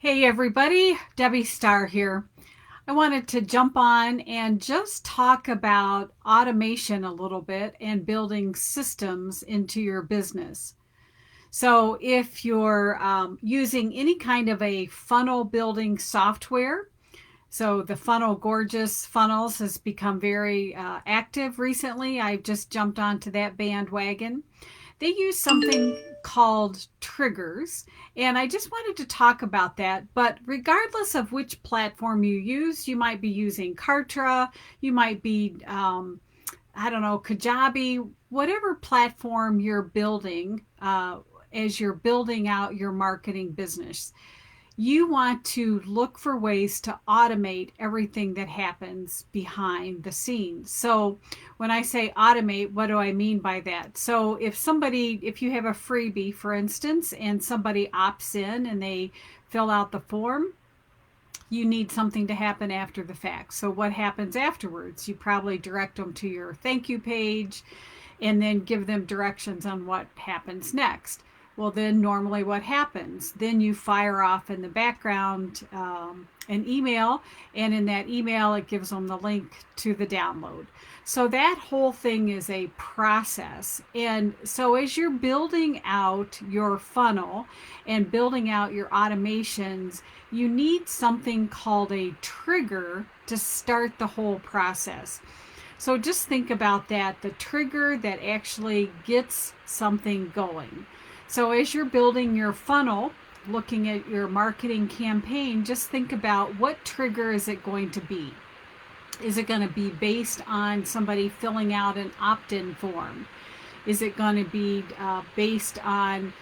Hey everybody, Debbie Starr here. I wanted to jump on and just talk about automation a little bit and building systems into your business. So, if you're using any kind of a funnel building software, so the Funnel Gorgeous Funnels has become very active recently. I've just jumped onto that bandwagon. They use something called triggers, and I just wanted to talk about that. But regardless of which platform you use, you might be using Kartra, you might be, I don't know, Kajabi, whatever platform you're building as you're building out your marketing business, you want to look for ways to automate everything that happens behind the scenes. So, when I say automate, what do I mean by that? So, if you have a freebie, for instance, and somebody opts in and they fill out the form, you need something to happen after the fact. So, what happens afterwards? You probably direct them to your thank you page and then give them directions on what happens next. Well, then normally what happens? Then you fire off in the background an email, and in that email, it gives them the link to the download. So that whole thing is a process. And so as you're building out your funnel and building out your automations, you need something called a trigger to start the whole process. So just think about that, the trigger that actually gets something going. So as you're building your funnel, looking at your marketing campaign, just think about what trigger is it going to be? Is it going to be based on somebody filling out an opt-in form? Is it going to be based on,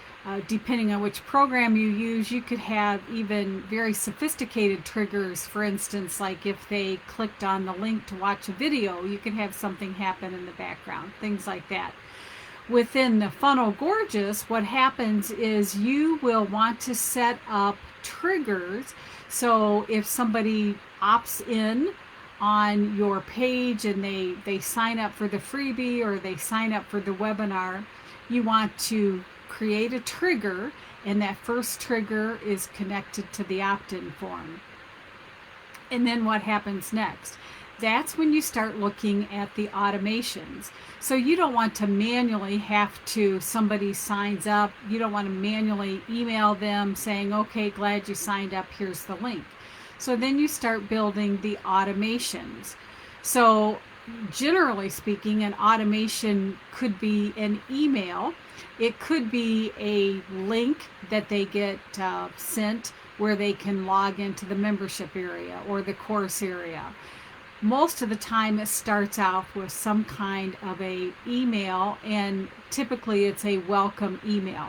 depending on which program you use, you could have even very sophisticated triggers. For instance, like if they clicked on the link to watch a video, you could have something happen in the background, things like that. Within the Funnel Gorgeous, what happens is you will want to set up triggers. So if somebody opts in on your page and they sign up for the freebie or they sign up for the webinar, you want to create a trigger, and that first trigger is connected to the opt-in form. And then what happens next? That's when you start looking at the automations. So you don't want to manually have to, somebody signs up, you don't want to manually email them saying, okay, glad you signed up, here's the link. So then you start building the automations. So generally speaking, an automation could be an email. It could be a link that they get sent where they can log into the membership area or the course area. Most of the time it starts off with some kind of a email, and typically it's a welcome email.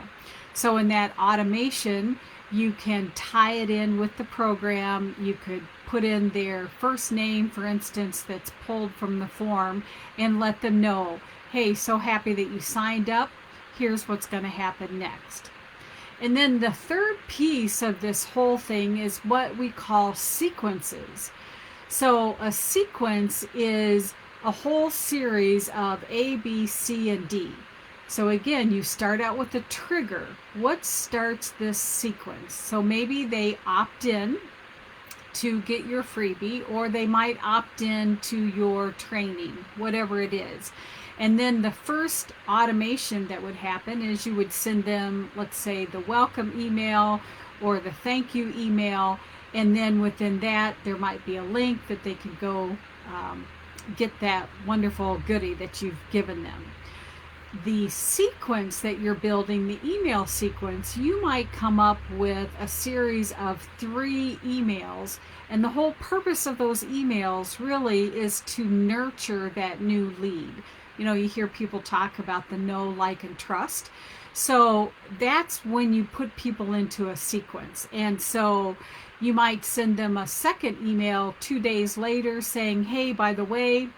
So in that automation, you can tie it in with the program. You could put in their first name, for instance, that's pulled from the form, and let them know, hey, so happy that you signed up. Here's what's going to happen next. And then the third piece of this whole thing is what we call sequences. So a sequence is a whole series of A, B, C, and D. So again, you start out with a trigger. What starts this sequence? So maybe they opt in to get your freebie, or they might opt in to your training, whatever it is. And then the first automation that would happen is you would send them, let's say, the welcome email or the thank you email. And then within that, there might be a link that they could go get that wonderful goodie that you've given them. The sequence that you're building, the email sequence, you might come up with a series of 3 emails. And the whole purpose of those emails really is to nurture that new lead. You know, you hear people talk about the know, like, and trust. So that's when you put people into a sequence. And so you might send them a second email 2 days later saying, hey, by the way,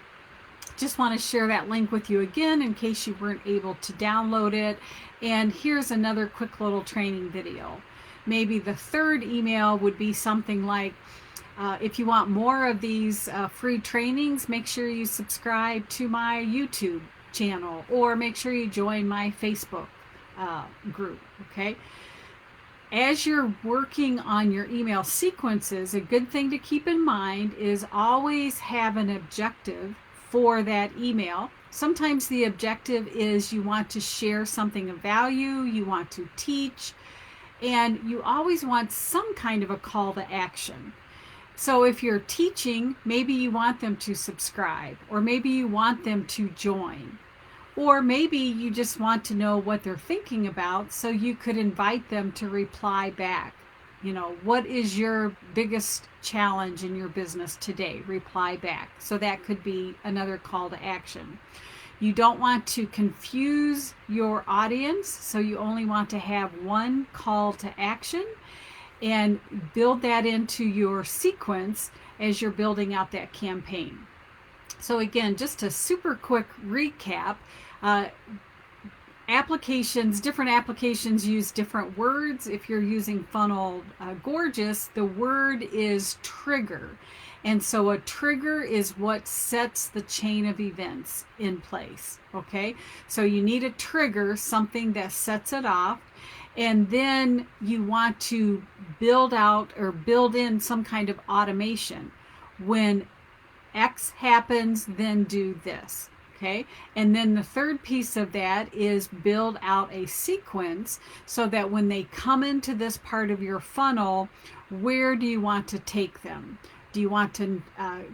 just want to share that link with you again in case you weren't able to download it. And here's another quick little training video. Maybe the third email would be something like, if you want more of these free trainings, make sure you subscribe to my YouTube channel, or make sure you join my Facebook group, okay? As you're working on your email sequences, a good thing to keep in mind is always have an objective for that email. Sometimes the objective is you want to share something of value, you want to teach, and you always want some kind of a call to action. So if you're teaching, maybe you want them to subscribe, or maybe you want them to join. Or maybe you just want to know what they're thinking about, so you could invite them to reply back. What is your biggest challenge in your business today? Reply back. So that could be another call to action. You don't want to confuse your audience, so you only want to have one call to action and build that into your sequence as you're building out that campaign. So again, just a super quick recap. Uh, different applications use different words. If you're using Funnel Gorgeous, the word is trigger. And so a trigger is what sets the chain of events in place. Okay, so you need a trigger, something that sets it off. And then you want to build out or build in some kind of automation. When X happens, then do this. Okay. And then the third piece of that is build out a sequence so that when they come into this part of your funnel, where do you want to take them? Do you want to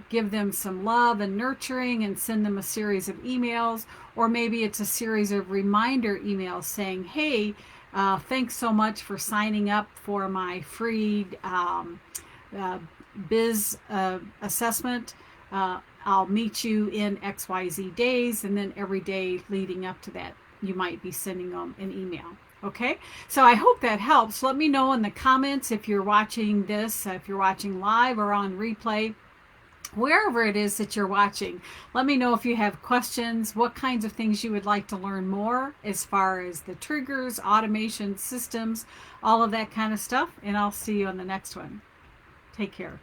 give them some love and nurturing and send them a series of emails? Or maybe it's a series of reminder emails saying, hey, thanks so much for signing up for my free biz assessment. I'll meet you in XYZ days, and then every day leading up to that, you might be sending them an email. Okay, so I hope that helps. Let me know in the comments if you're watching this, if you're watching live or on replay, wherever it is that you're watching. Let me know if you have questions, what kinds of things you would like to learn more as far as the triggers, automation systems, all of that kind of stuff, and I'll see you on the next one. Take care.